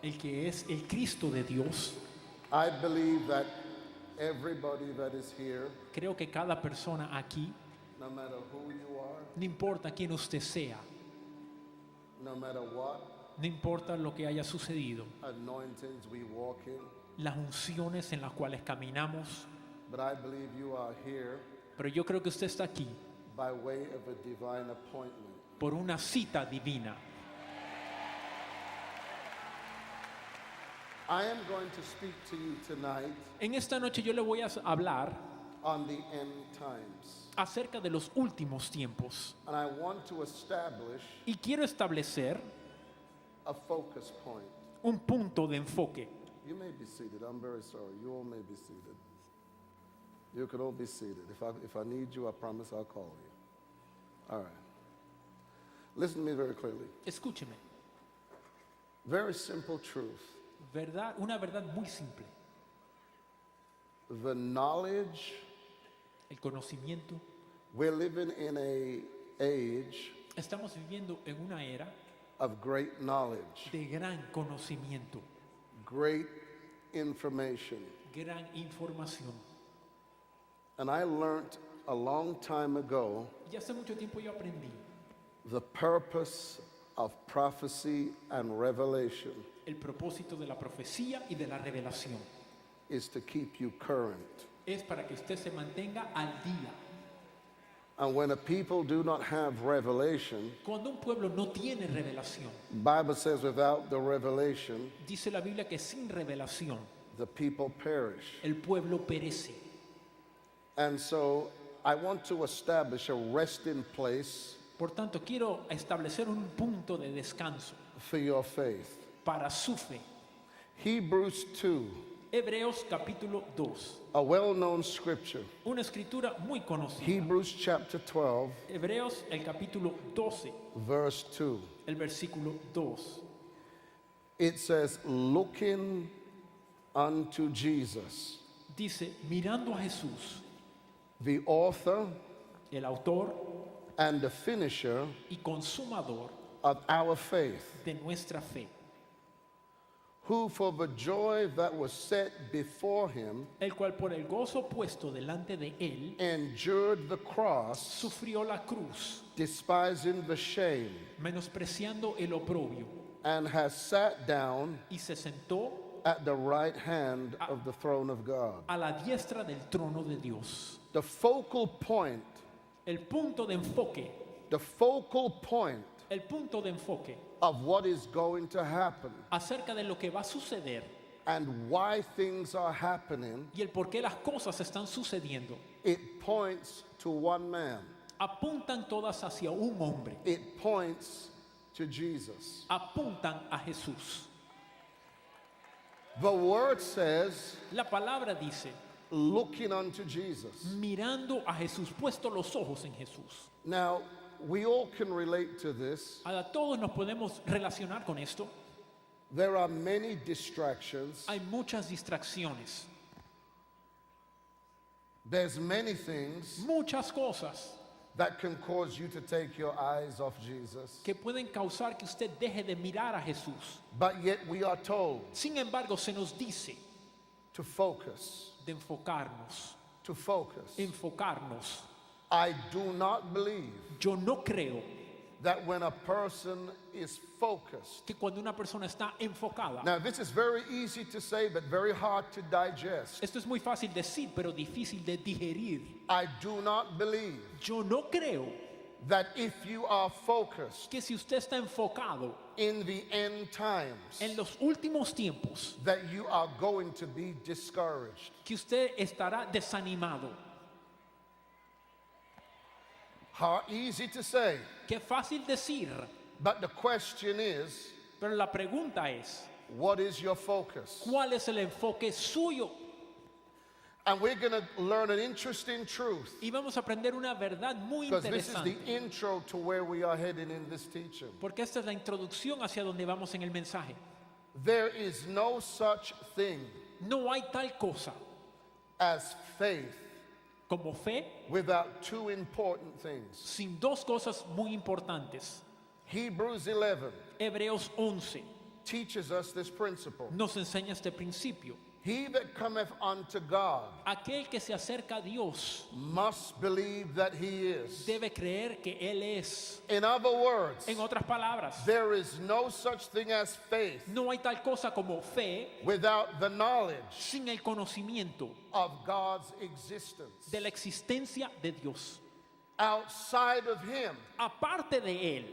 el que es el Cristo de Dios. I believe that everybody that is here, Creo que cada persona aquí, no matter who you are, no importa quién usted sea, no matter what no importa lo que haya sucedido, anointings we walk in, las unciones en las cuales caminamos, but I believe you are here pero yo creo que usted está aquí by way of a divine appointment. por una cita divina. I am going to speak to you tonight En esta noche yo le voy a hablar on the end times. acerca de los últimos tiempos And I want to establish y quiero establecer a focus point. un punto de enfoque. You may be seated. I'm very sorry. You all may be seated. You could all be seated. If I need you, I promise I'll call you. All right. Listen to me very clearly. Escúcheme, Very simple truth. verdad, una verdad muy simple. The knowledge, El conocimiento. we're living in a age Estamos viviendo en una era of great knowledge, de gran conocimiento, great information. gran información. And I learned a long time ago Y hace mucho tiempo yo aprendí the purpose of prophecy and revelation el propósito de la profecía y de la revelación. is to keep you current. Es para que usted se mantenga al día. And when a people do not have revelation, Cuando un pueblo no tiene revelación, Bible says without the revelation, dice la Biblia que sin revelación the people perish. el pueblo perece. And so I want to establish a resting place Por tanto, quiero establecer un punto de descanso for your faith. para su fe. Hebrews 2, Hebreos capítulo 2, a well-known scripture. una escritura muy conocida. Hebrews chapter 12, Hebreos el capítulo 12, verse 2. el versículo 2. It says, looking unto Jesus, Dice, mirando a Jesús, the author el autor and the finisher y consumador of our faith, de nuestra fe, who for the joy that was set before him el cual por el gozo puesto delante de él, endured the cross, sufrió la cruz, despising the shame, menospreciando el oprobio, and has sat down y se sentó at the right hand of the throne of God. a la diestra del trono de Dios. The focal point, El punto de enfoque, the focal point el punto de enfoque of what is going to happen acerca de lo que va a suceder and why things are happening, y el por qué las cosas están sucediendo, it points to one man. apuntan todas hacia un hombre, It points to Jesus. apuntan a Jesús. The word says, La palabra dice, looking unto Jesus. mirando a Jesús, puesto los ojos en Jesús. Now, we all can relate to this. Ahora todos nos podemos relacionar con esto. There are many distractions. Hay muchas distracciones, There's many things muchas cosas that can cause you to take your eyes off Jesus. que pueden causar que usted deje de mirar a Jesús. But yet we are told Sin embargo, se nos dice to focus, de enfocarnos, to focus. enfocarnos. I do not believe Yo no creo that when a person is focused. que cuando una persona está enfocada, Now, this is very easy to say, but very hard to digest. esto es muy fácil decir, pero difícil de digerir. I do not believe Yo no creo that if you are focused que si usted está enfocado in the end times, en los últimos tiempos, that you are going to be discouraged. que usted estará desanimado. How easy to say, Qué fácil decir, but the question is, pero la pregunta es, what is your focus? ¿cuál es el enfoque suyo? And we're going to learn an interesting truth, Y vamos a aprender una verdad muy because this is the interesante, intro to where we are heading in this teaching. porque esta es la introducción hacia donde vamos en el mensaje. There is no such thing No hay tal cosa as faith como fe without two important things. sin dos cosas muy importantes. Hebrews 11, Hebreos 11, teaches us this principle. nos enseña este principio. He that cometh unto God Aquel que se acerca a Dios must believe that he is. debe creer que Él es. In other words, En otras palabras, there is no such thing as faith no hay tal cosa como fe without the knowledge sin el conocimiento of God's existence. de la existencia de Dios. Outside of him, Aparte de Él,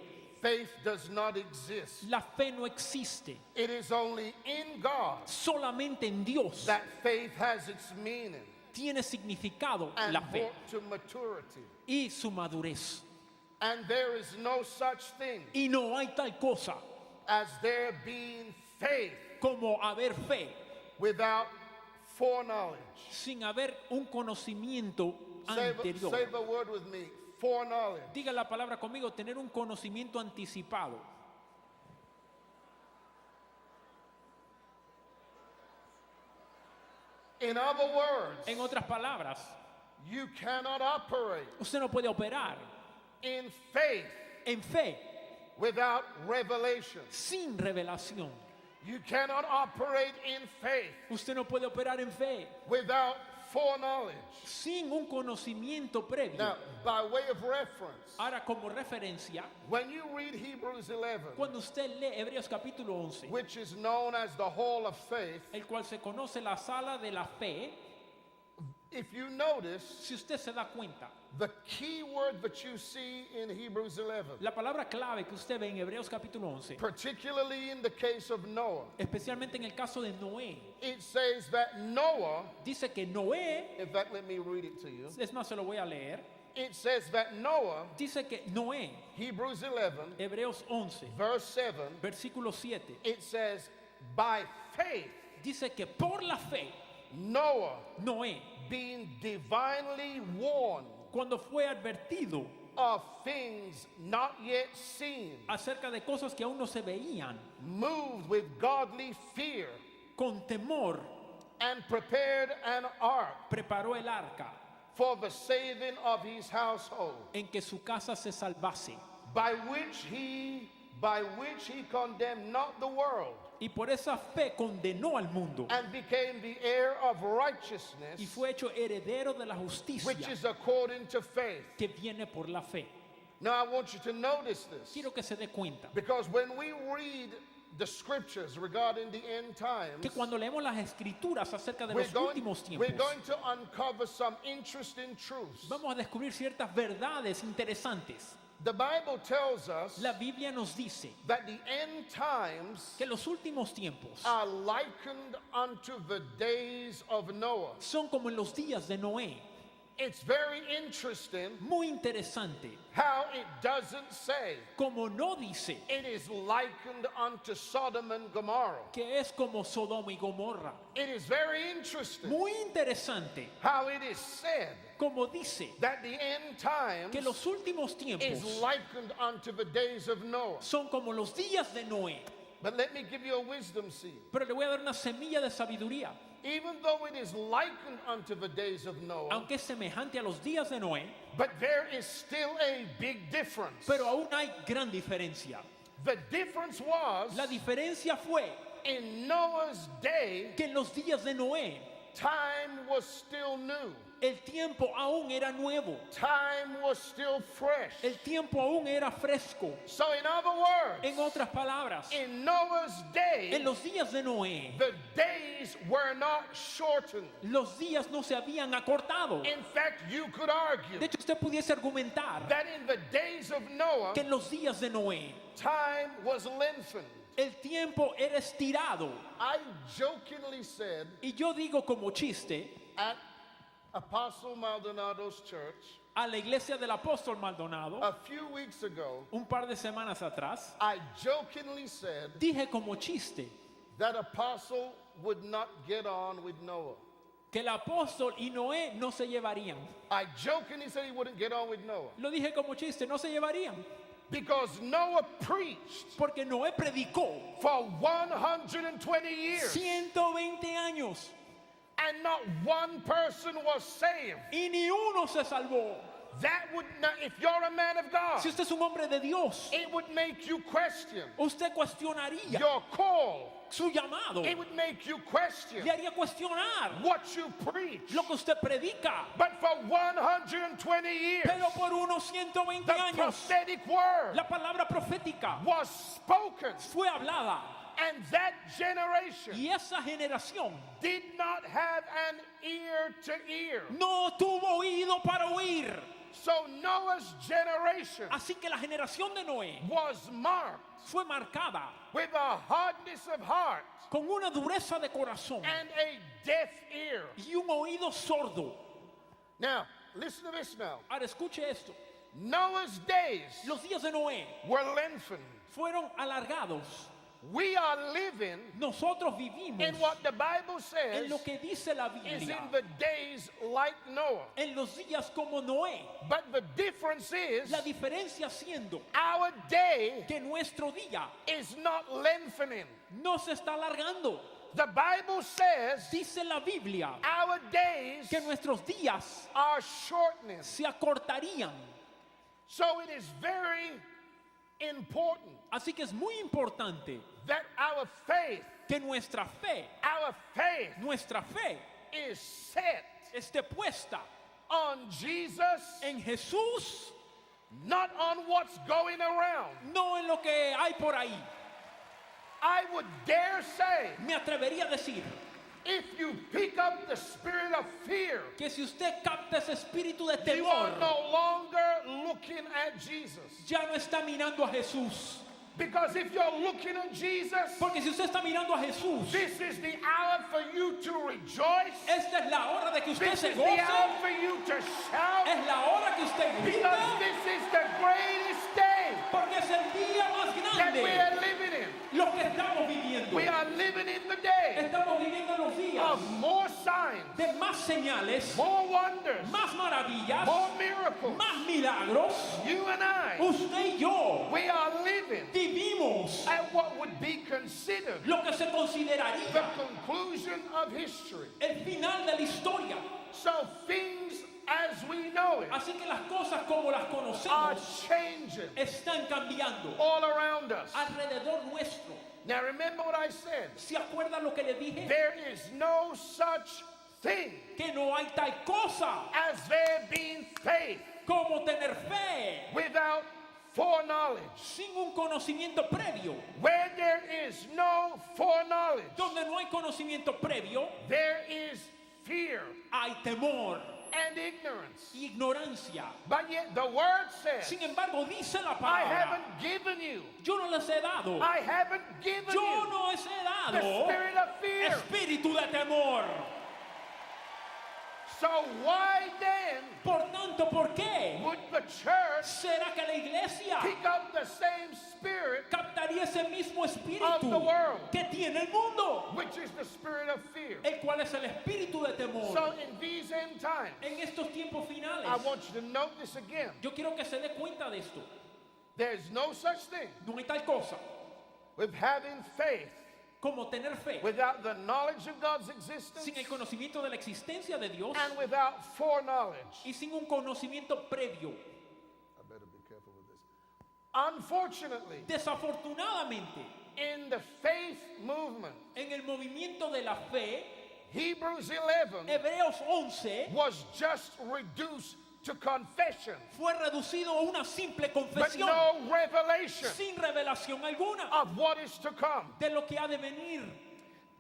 faith does not exist. la fe no existe. It is only in God Solamente en Dios that faith has its meaning tiene significado and la fe brought to maturity. y su madurez. And there is no such thing Y no hay tal cosa as there being faith como haber fe without foreknowledge. sin haber un conocimiento Say anterior. the word with me, foreknowledge. Diga la palabra conmigo, tener un conocimiento anticipado. In other words, En otras palabras, you cannot operate usted no puede operar in faith en fe without revelation. sin revelación. You cannot operate in faith Usted no puede operar en fe without foreknowledge. sin un conocimiento previo. Now, by way of reference, Ahora, como referencia, when you read Hebrews 11, cuando usted lee Hebreos capítulo 11, which is known as the Hall of Faith, el cual se conoce la sala de la fe, if you notice, si usted se da cuenta, the key word that you see in Hebrews 11, la palabra clave que usted ve en Hebreos capítulo 11, particularly in the case of Noah, especialmente en el caso de Noé, it says that Noah, dice que Noé, in fact, let me read it to you. es más, se lo voy a leer, It says that Noah, dice que Noé, Hebrews 11, Hebreos 11, verse 7, versículo 7, it says, by faith, dice que por la fe, Noah, Noé, being divinely warned cuando fue advertido of things not yet seen, acerca de cosas que aún no se veían, moved with godly fear, con temor, and prepared an ark preparó el arca for the saving of his household, en que su casa se salvase. by which he condemned not the world, Y por esa fe condenó al mundo and became the heir of y righteousness, fue hecho heredero de la justicia which is according to faith. que viene por la fe. Now I want you to notice this, Quiero que se dé cuenta because when we read the scriptures regarding the end times, que cuando leemos las escrituras acerca de we're los going, últimos we're tiempos, going to uncover some interesting truths. vamos a descubrir ciertas verdades interesantes. The Bible tells us La Biblia nos dice that the end times que los últimos tiempos are likened unto the days of Noah. son como en los días de Noé. It's very interesting Muy interesante, how it doesn't say como no dice it is likened unto Sodom and Gomorrah. que es como Sodoma y Gomorra. It is very interesting Muy interesante, how it is said como dice that the end times que los últimos is tiempos likened unto the days of Noah. son como los días de Noé. But let me give you a wisdom seed. Pero le voy a dar una semilla de sabiduría. Even though it is likened unto the days of Noah, Aunque es semejante a los días de Noé, but there is still a big difference. pero aún hay gran diferencia. The difference was La diferencia fue in Noah's day, que en los días de Noé time was still new. el tiempo aún era nuevo, Time was still fresh. el tiempo aún era fresco. So in other words, En otras palabras, in Noah's day, en los días de Noé, the days were not shortened. los días no se habían acortado. In fact, you could argue De hecho, usted pudiese argumentar that in the days of Noah, que en los días de Noé time was lengthened. el tiempo era estirado. I jokingly said Y yo digo como chiste at Apostle Maldonado's church a la iglesia del apóstol Maldonado, a few weeks ago, un par de semanas atrás, I jokingly said dije como chiste that Apostle would not get on with Noah. que el apóstol y Noé no se llevarían. I jokingly said he wouldn't get on with Noah Lo dije como chiste, no se llevarían. because Noah preached Porque Noé predicó for 120 years 120 años and not one person was saved. y ni uno se salvó. that would not, if you're a man of God, si usted es un hombre de Dios, it would make you question usted cuestionaría your call. su llamado. It would make you question Le haría cuestionar what you preach. lo que usted predica. But for 120 years, Pero por unos 120 the años, prophetic word la palabra profética was spoken, fue hablada. and that generation Y esa generación did not have an ear to ear. no tuvo oído para oír. So Noah's generation Así que la generación de Noé was marked fue marcada with a hardness of heart con una dureza de corazón and a deaf ear. y un oído sordo. Now, listen to this now. Ahora escuche esto. Noah's days Los días de Noé were lengthened. fueron alargados. We are living Nosotros vivimos in what the Bible says en lo que dice la is Biblia, in the days like Noah. en los días como Noé. But the difference is La diferencia siendo our day que nuestro día is not lengthening. no se está alargando. The Bible says Dice la Biblia our days que nuestros días are shortening. se acortarían. So it is very important Así que es muy importante that our faith nuestra fe is set esté puesta on Jesus, en Jesús, not on what's going around. no en lo que hay por ahí. I would dare say, Me atrevería a decir if you pick up the spirit of fear, que si usted capta ese espíritu de you are temor, no longer looking at Jesus. ya no está mirando a Jesús. Because if you're looking at Jesus, Porque si usted está mirando a Jesús, this is the hour for you to rejoice. esta es la hora de que usted This se is the goce, hour for you to shout. es la hora que usted Because grita, this is the greatest day porque es el día más that we grande are living in. lo que estamos viviendo. We are living in the day Estamos viviendo los días of more signs, de más señales, more wonders, más maravillas, more miracles. más milagros. You and I, Usted y yo we are living vivimos at what would be considered lo que se the consideraría conclusion of history. el final de la historia. So things as we know it Así que las cosas como las are conocemos changing están cambiando all around us. alrededor nuestro. Now remember what I said. ¿Se acuerdan lo que le dije? There is no such thing Que no hay tal cosa as there being faith como tener fe without foreknowledge. sin un conocimiento previo. Where there is no foreknowledge, Donde no hay conocimiento previo, there is fear hay temor and ignorance. y ignorancia. But yet the word says, Sin embargo, dice la I palabra, haven't given you, yo no les he dado, I haven't given yo you no les he the dado spirit of fear. espíritu de temor. So why then Por tanto, ¿por qué would the church será que la iglesia pick up the same spirit, captaría ese mismo of the espíritu world, que tiene el mundo, which is the spirit of fear? el cual es el espíritu de temor? So in these end times, En estos tiempos finales, I want you to note this again. yo quiero que se dé cuenta de esto. There's no such thing No hay tal cosa with having faith como tener fe without the knowledge of God's existence sin el conocimiento de la existencia de Dios and without foreknowledge. y sin un conocimiento previo. I better be careful with this. Unfortunately, Desafortunadamente, in the faith movement, en el movimiento de la fe, Hebrews 11 Hebreos 11 was just reduced to confession, fue reducido a una simple but confesión no revelation sin revelación alguna of what is to come. de lo que ha de venir.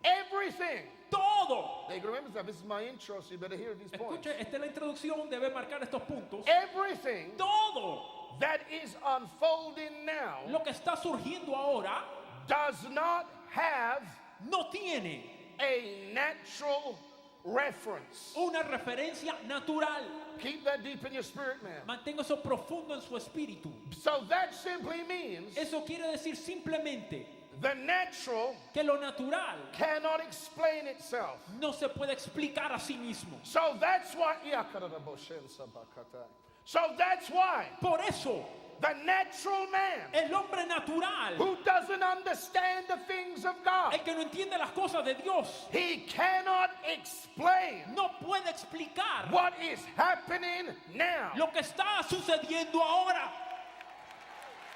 Everything. Todo. Now, you can remember that this is my intro, so you better hear these points. Escuche, esta es la introducción, debe marcar estos puntos. Everything Todo that is unfolding now lo que está surgiendo ahora does not have no tiene a natural reference. una referencia natural. Keep that deep in your spirit, man. Mantenga eso profundo en su espíritu. So that simply means Eso quiere decir simplemente the natural que lo natural cannot explain itself. no se puede explicar a sí mismo. So that's why So that's why Por eso, the natural man el hombre natural, who doesn't understand the things of God, el que no entiende las cosas de Dios, he cannot explain no puede explicar what is happening now. lo que está sucediendo ahora.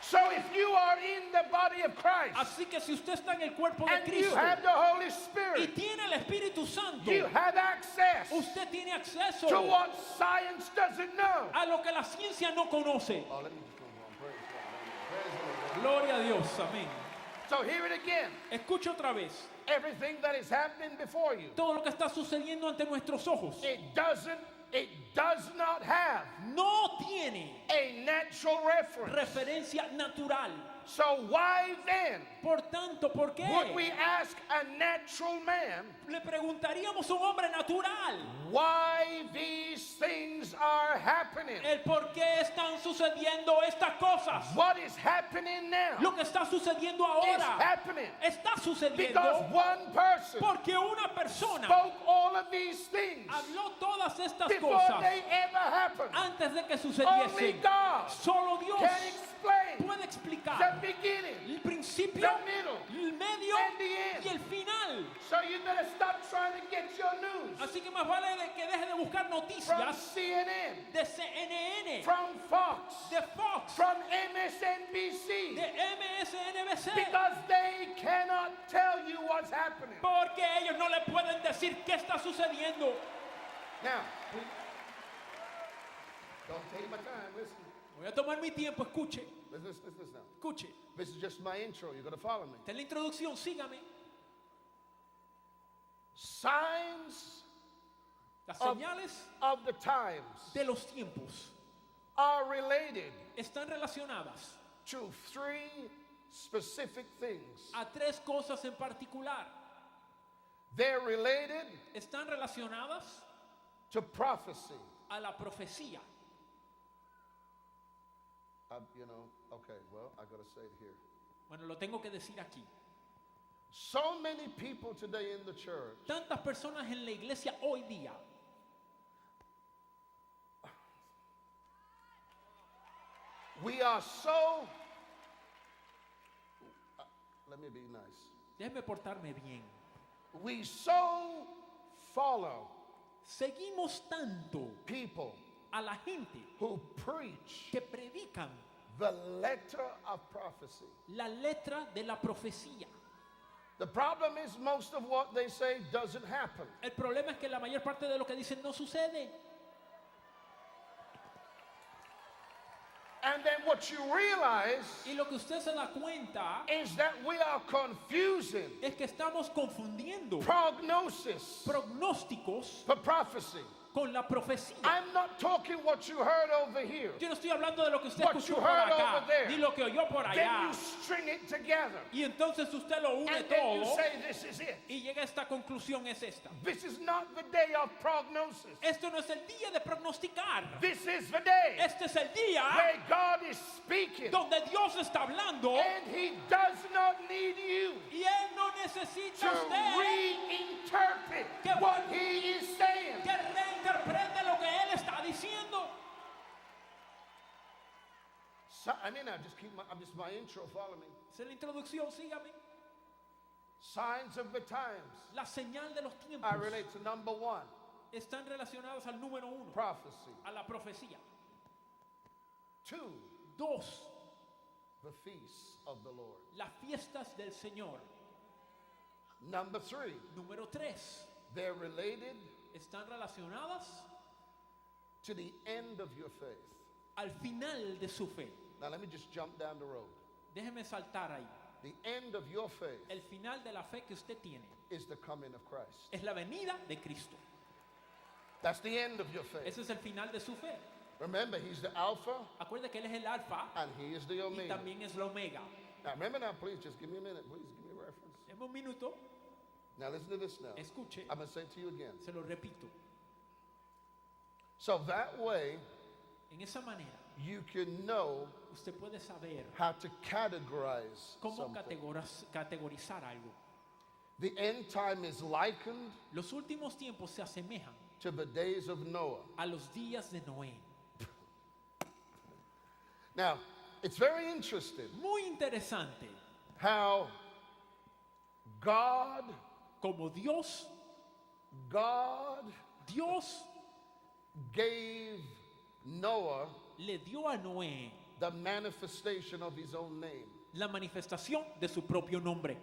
So if you are in the body of Christ Así que si usted está en el cuerpo de and you Cristo have the Holy y Spirit, tiene el Espíritu Santo, you have access usted tiene acceso to what science doesn't know. a lo que la ciencia no conoce. Oh, let me just go home. Praise God. Praise the Lord. Gloria a Dios, amén. So hear it again. Escucha otra vez. Everything that is happening before you, Todo lo que está sucediendo ante nuestros ojos it does not have no tiene a natural reference. referencia natural. So why then Por tanto, ¿por qué would we ask a natural man le preguntaríamos a un hombre natural why these things are happening? el por qué están sucediendo estas cosas? What is happening now Lo que está sucediendo is ahora happening está because sucediendo one person porque una persona spoke all of these things habló todas estas before cosas they ever happened. antes de que Only sucediesen. God Solo Dios can explain puede explicar the beginning, el principio, the middle, el medio and the end. y el final. So you better stop trying to get your news Así que más vale que deje de buscar from noticias CNN, de CNN, from Fox, de Fox, from MSNBC, de MSNBC, because they cannot tell you what's happening. porque ellos no le pueden decir qué está sucediendo. Now, don't take my time. Listen. Voy a tomar mi tiempo, escuche, Listen now. escuche. This is just my intro. You're going to follow me. Esta es la introducción, sígame. Signs Las of, señales of the times de los tiempos are related están relacionadas to three specific things. a tres cosas en particular. They're related Están relacionadas to prophecy. a la profecía. Okay, well, I got to say it here. Bueno, lo tengo que decir aquí. So many people today in the church Tantas personas en la iglesia hoy día we are so let me be nice. déjeme portarme bien. We so follow Seguimos tanto people a la gente who preach que predican the letter of prophecy. la letra de la profecía. The problem is most of what they say doesn't happen. El problema es que la mayor parte de lo que dicen no sucede. And then what you realize Y lo que usted se da cuenta is that we are confusing es que estamos confundiendo prognosis pronósticos for prophecy. con la profecía. I'm not talking what you heard over here. Yo no estoy hablando de lo que usted What escuchó you por heard acá, over there. ni lo que oyó por Then allá. you string it together. Y entonces usted lo une And then you todo say this is it. y llega a esta conclusión, es esta. This is not the day of prognosis. Esto no es el día de prognosticar. This is the day Este es el día where God is speaking. donde Dios está hablando And he does not need you y Él no necesita to a usted reinterpret Que- what he is saying. que reinterprete lo que Él está diciendo. So, I'm just my intro, follow me. Esa es la introducción, sígame. Signs of the times. La señal de los tiempos I relate to number one, están relacionadas al número uno, prophecy. a la profecía. 2, Dos, the feasts of the Lord. las fiestas del Señor. Number 3, Número tres, they're related están relacionadas to the end of your faith. al final de su fe. Now let me just jump down the road. Déjeme saltar ahí. The end of your faith El final de la fe que usted tiene is the coming of Christ. es la venida de Cristo. That's the end of your faith. Ese es el final de su fe. Remember, he's the Alpha Acuerde que Él es el alfa and he is the y Omega. también es la omega. Now remember now, please, just give me a minute. Please give me a reference. Deme un minuto, Now listen to this now. escuche, I'm going to say it to you again. se lo repito. So that way, En esa manera, you can know usted puede saber how to categorize cómo something. categorizar algo. The end time is likened Los últimos tiempos se asemejan to the days of Noah. a los días de Noé. Now, it's very interesting Muy interesante how God como Dios gave Noah le dio a Noé the manifestation of his own name. la manifestación de su propio nombre.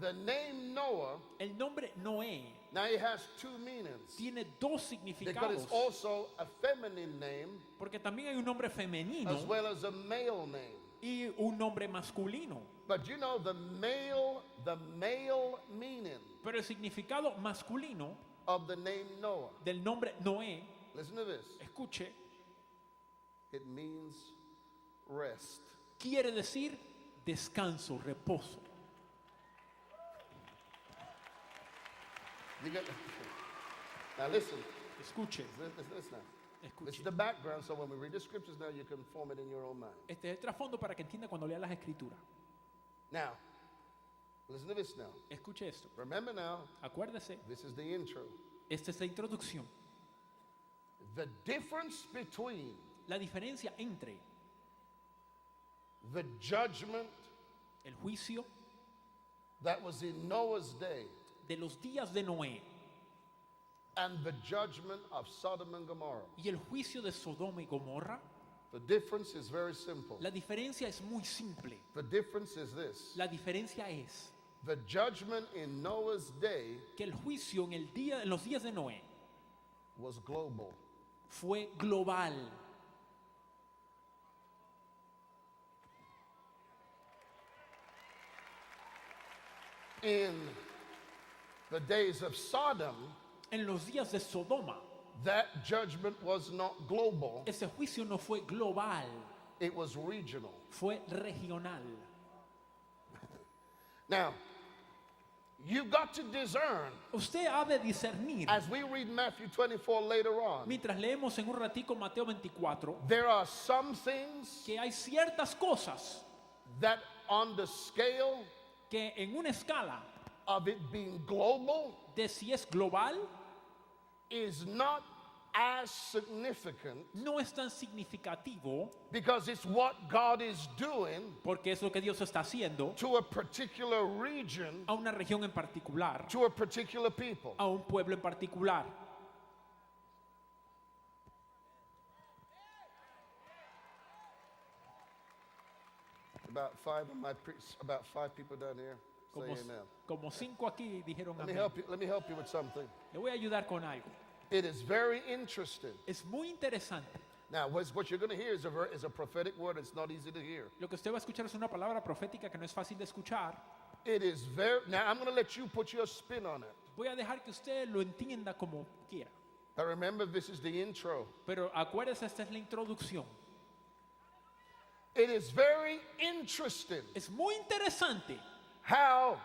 The name Noah, El nombre Noé now it has two meanings. tiene dos Because significados, it's also a feminine name porque también hay un nombre femenino as well as a male name. y un nombre masculino. But you know the male meaning Pero el significado masculino of the name Noah. del nombre Noé, Listen to this. escuche, It means rest. quiere decir descanso, reposo. You get, now listen. Escuche, Listen now. This escuche. is the background, so when we read the scriptures now, you can form it in your own mind. Este es el trasfondo para que entienda cuando lea las escrituras. Now, listen to this now. Escuche esto. Remember now, Acuérdese, this is the intro. esta es la introducción. The difference between La diferencia entre the judgment el juicio that was in Noah's day de los días de Noé and the judgment of Sodom and Gomorrah. y el juicio de Sodoma y Gomorra, The difference is very simple. la diferencia es muy simple. The difference is this. La diferencia es The judgment in Noah's day que el juicio en los días de Noé was global. fue global. In the days of Sodom, En los días de Sodoma, that judgment was not global, ese juicio no fue global, it was regional. fue regional. Now, you've got to discern, Usted ha de discernir, as we read Matthew 24 later on, mientras leemos en un ratico Mateo 24, there are some things que hay ciertas cosas that on the scale que en una escala of it being global de si es global, is not as significant no es tan significativo because it's what God is doing porque es lo que Dios está haciendo to a particular region, a una región en particular, to a particular people. a un pueblo en particular. About five people down here say Como, amen. como 5 aquí dijeron Let me amén. help you. Let me help you with something. Le voy a ayudar con algo. It is very interesting. Es muy interesante. Now, what you're going to hear is a prophetic word. It's not easy to hear. Lo que usted va a escuchar es una palabra profética que no es fácil de escuchar. It is very. Now, I'm going to let you put your spin on it. Voy a dejar que usted lo entienda como quiera. But remember, this is the intro. Pero acuérdese, esta es la introducción. It is very interesting Es muy interesante how,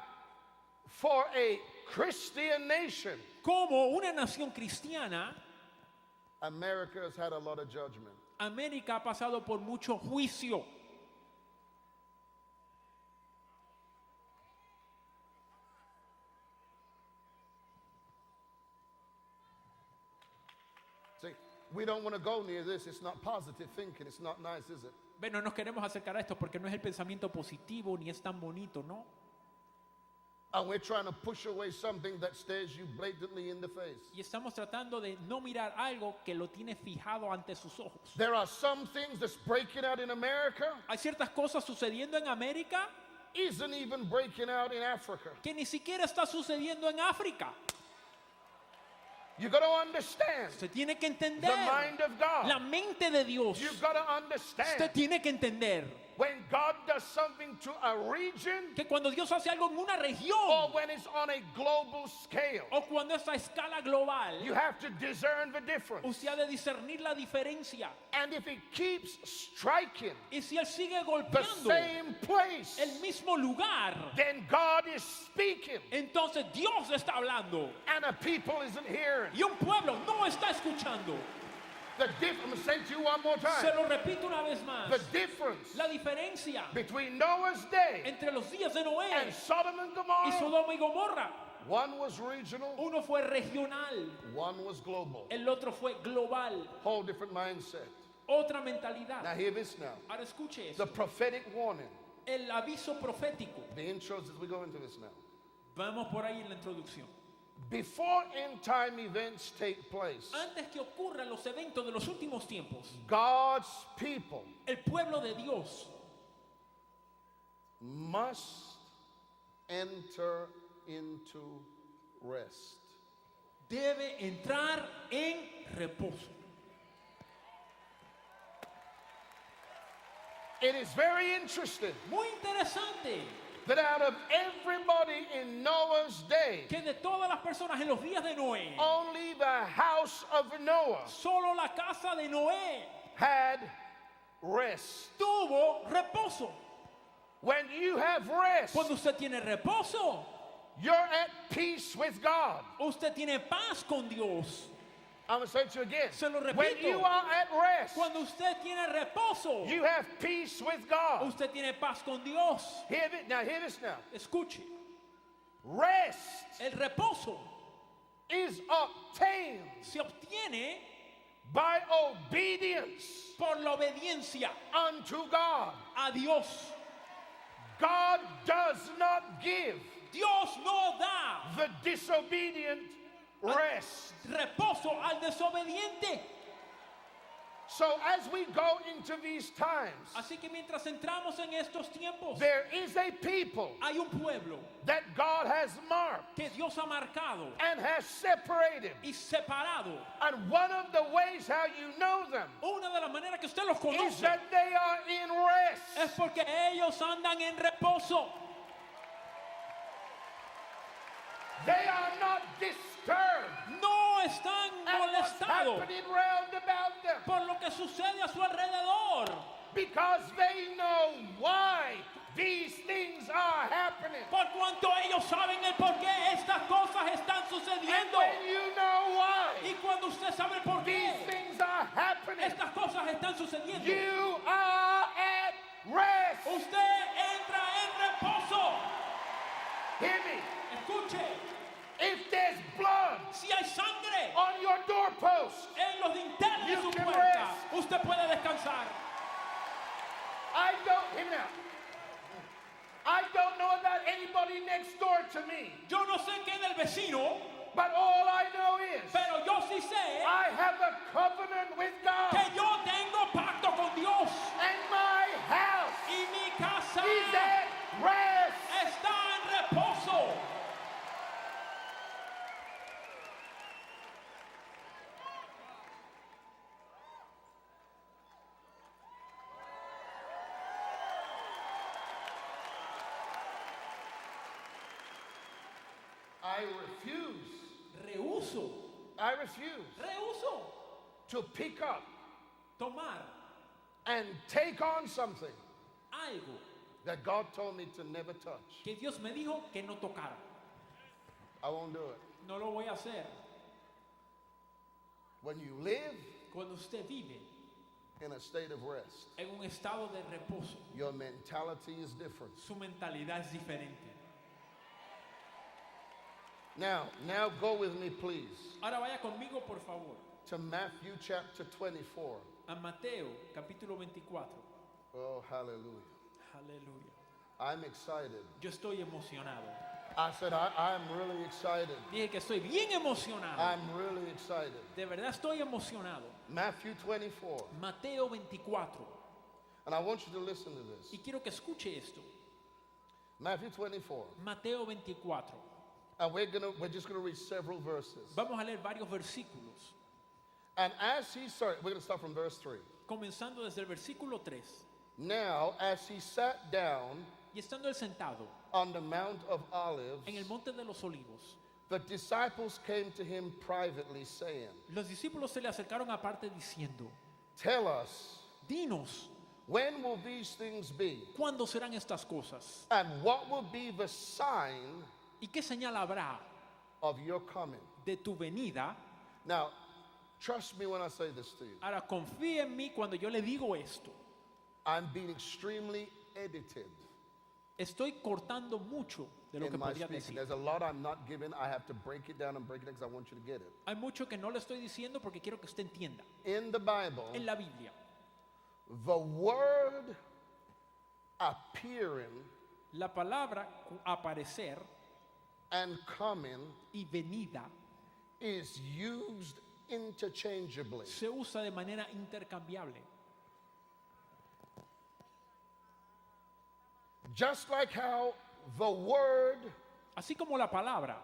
for a Christian nation, cómo una nación cristiana, America has had a lot of judgment. América ha pasado por mucho juicio. See, we don't want to go near this. It's not positive thinking. It's not nice, is it? Bueno, nos queremos acercar a esto porque no es el pensamiento positivo ni es tan bonito, ¿no? And we're trying to push away something that stares you blatantly in the face. Y estamos tratando de no mirar algo que lo tiene fijado ante sus ojos. There are some things that's breaking out in America, Hay ciertas cosas sucediendo en América isn't even breaking out in Africa. que ni siquiera está sucediendo en África. You got to understand Usted tiene que the entender mind of la God. mente de Dios. You've got to understand Usted tiene que entender when God does something to a region que cuando Dios hace algo en una or región when it's on a global scale, o cuando es a escala global, you have to discern the difference. usted ha de discernir la diferencia. And if it keeps striking Y si Él sigue the golpeando same place, el mismo lugar, then God is speaking entonces Dios está hablando and a people isn't hearing. y un pueblo no está escuchando. I'm going to say it to you one more Se time. lo repito una vez más. The difference La diferencia between Noah's day entre los días de Noé and Sodom and y Gomorrah, Sodoma y Gomorra, one was regional, uno fue regional, one was global. el otro fue global. Whole different mindset. Otra mentalidad. Now hear this now. Ahora escuche The esto. prophetic warning. El aviso profético. The intros as we go into this now. Vamos por ahí en la introducción. Before end time events take place, Antes que ocurran los eventos de los últimos tiempos, God's people el pueblo de Dios must enter into rest. debe entrar en reposo. It is very interesting Muy interesante that out of everybody in Noah's day, que de todas las personas en los días de Noé, only the house of Noah solo la casa de Noé had rest. tuvo reposo. When you have rest, Cuando usted tiene reposo, you're at peace with God. usted tiene paz con Dios. I'm going to say it to you again. Se lo repito. When you are at rest, Cuando usted tiene reposo, you have peace with God. usted tiene paz con Dios. Hear this now. Escuche, Rest el reposo is obtained se obtiene by obedience por la obediencia unto God. a Dios. God does not give Dios no da the disobedient rest. reposo al desobediente. So as we go into these times, Así que mientras entramos en estos tiempos, there is a people hay un pueblo that God has marked que Dios ha marcado and has separated. y separado. And one of the ways how you know them Una de las maneras que usted los is conoce that they are in rest. es porque ellos andan en reposo. They are not disturbed No están at what's molestados happening round about them por lo que sucede a su alrededor. because they know why these things are happening. Por cuanto ellos saben el por qué estas cosas están And sucediendo. when you know why Y cuando usted sabe el por these qué things are happening, estas cosas están sucediendo, you are at rest. usted entra en reposo. Hear me. Escuche, If there's blood si hay sangre on your doorpost, en los dinteles de You su can puerta, rest. usted puede descansar. hear me now. I don't know about anybody next door to me, Yo no sé qué del vecino, but all I know is pero yo sí sé I have a covenant with God, que yo tengo pacto con Dios and my house y mi casa is at rest. está en reposo. I refuse Rehuso to pick up tomar and take on something algo that God told me to never touch. que Dios me dijo que no tocara. I won't do it. No lo voy a hacer. When you live Cuando usted vive in a state of rest, en un estado de reposo, your mentality is different. su mentalidad es diferente. Now go with me, please, Ahora vaya conmigo, por favor, to Matthew chapter 24. a Mateo capítulo 24. Oh, hallelujah. Aleluya. I'm excited. Yo estoy emocionado. I said, I'm really excited. Dije que estoy bien emocionado. I'm really excited. De verdad estoy emocionado. Matthew 24. Mateo 24. And I want you to listen to this. Y quiero que escuche esto. Matthew 24. Mateo 24. And we're just gonna read several verses. Vamos a leer varios versículos. And as he started, we're gonna start from verse 3. Comenzando desde el versículo 3. Now, as he sat down Y estando él sentado on the Mount of Olives, en el monte de los olivos, the disciples came to him privately, saying, los discípulos se le acercaron aparte diciendo: Tell us, Dinos, when will these things be? ¿cuándo serán estas cosas? And what will be the sign ¿Y qué señal habrá of your coming? de tu venida? Now, trust me when I say this to you. Ahora confíe en mí cuando yo le digo esto. I'm being extremely edited Estoy cortando mucho de lo que in my podría speaking. decir. There's a lot I'm not giving. I have to break it down and break it down because I want you to get it. Hay mucho que no le estoy diciendo porque quiero que usted entienda. In the Bible, En la Biblia, The word appearing La palabra aparecer and coming y venida is used interchangeably. se usa de manera intercambiable. Just like how the word Así como la palabra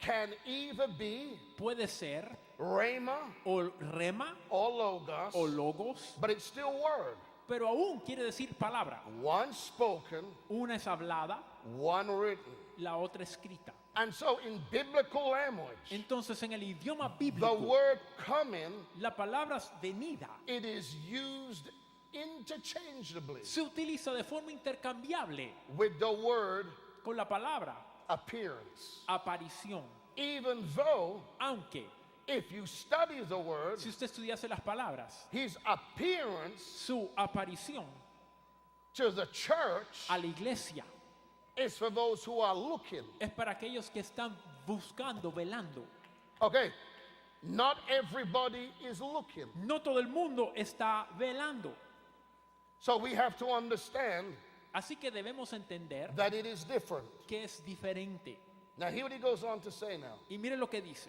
can either be puede ser rhema o rema or logos, o logos, but it's still word. pero aún quiere decir palabra. One spoken, Una es hablada, one written. la otra escrita. And so in biblical language, Entonces en el idioma the bíblico, word coming, la palabra venida it is used interchangeably se utiliza de forma intercambiable with the word con la palabra appearance. aparición. Even though, Aunque if you study the word, si usted estudiase las palabras, his appearance su aparición to the church a la iglesia is for those who are looking. es para aquellos que están buscando, velando. Okay, not everybody is looking. No todo el mundo está velando. So we have to understand Así que debemos entender that it is different. que es diferente. Now, hear what he goes on to say now. Y mire lo que dice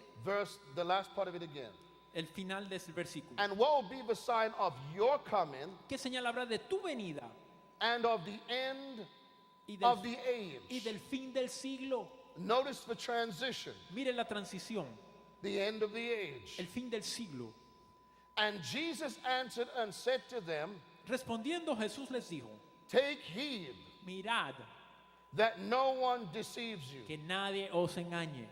The last part of it again. el final de ese versículo. And what will be the sign of your coming ¿Qué señal habrá de tu venida and of the end y of del, the age? y del fin del siglo? Notice the transition, Mire la transición, the end of the age. el fin del siglo. And Jesus answered and said to them, Respondiendo Jesús les dijo, take heed mirad that no one deceives you. que nadie os engañe,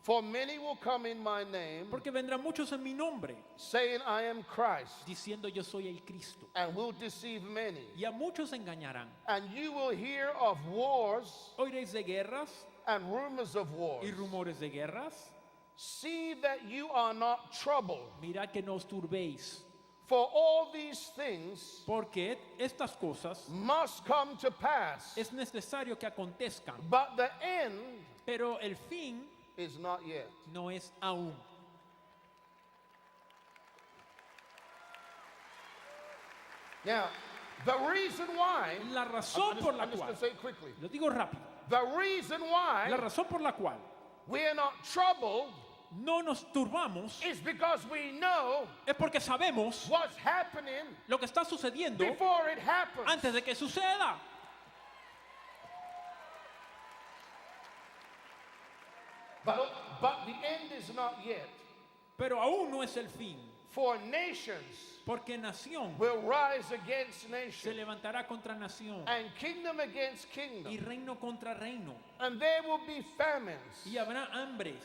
For many will come in my name, porque vendrán muchos en mi nombre, saying, I am Christ, diciendo yo soy el Cristo, and will deceive many. y a muchos engañarán. And you will hear of wars Oiréis de guerras and rumors of wars. y rumores de guerras. See that you are not troubled. Mirad que no os turbéis, For all these things porque estas cosas must come to pass, es necesario que acontezcan, but the end pero el fin is not yet. no es aún. Now, the reason why, La razón por la I'm just cual, going to say it quickly. lo digo rápido, The reason la why razón por la cual we are not troubled no nos turbamos is because we know es porque sabemos what's happening lo que está sucediendo before it happens. antes de que suceda. But the end is not yet. Pero aún no es el fin, For nations porque nación will rise against se nation, levantará contra nación and kingdom against y kingdom. reino contra reino, And there will be famines, y habrá hambres,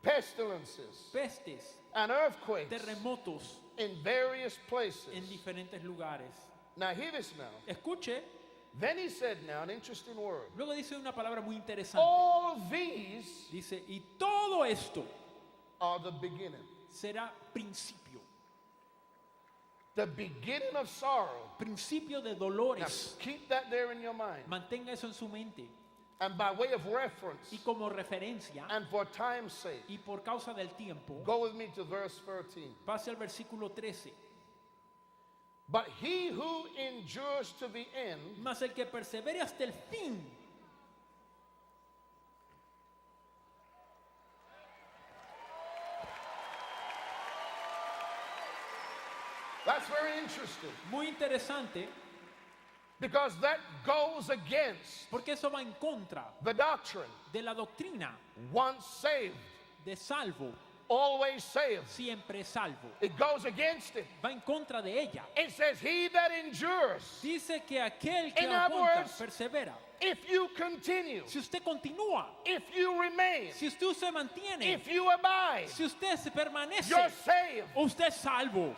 pestilences, pestes, and earthquakes terremotos in various places. en diferentes lugares. Now hear this now. Escuche, Then he said now, an interesting word. luego dice una palabra muy interesante. All these Dice, y todo esto are the beginning. será principio, The beginning of sorrow. principio de Now dolores. keep that there in your mind. Mantenga eso en su mente. And by way of reference, Y como referencia, and for time's sake, y por causa del tiempo, go with me to verse 13. pase al versículo 13. But he who endures to the end Mas el que persevere hasta el fin, that's very interesting muy interesante, because that goes against porque eso va en contra the doctrine. de la doctrina Once saved, de salvo, always saved. siempre salvo. It goes against it. Va en contra de ella. It says, he that endures, Dice que aquel que In other aguanta, words, persevera. if you continue, Si usted continúa, if you remain, si usted se mantiene, if you abide, si usted se permanece, you're saved usted es salvo.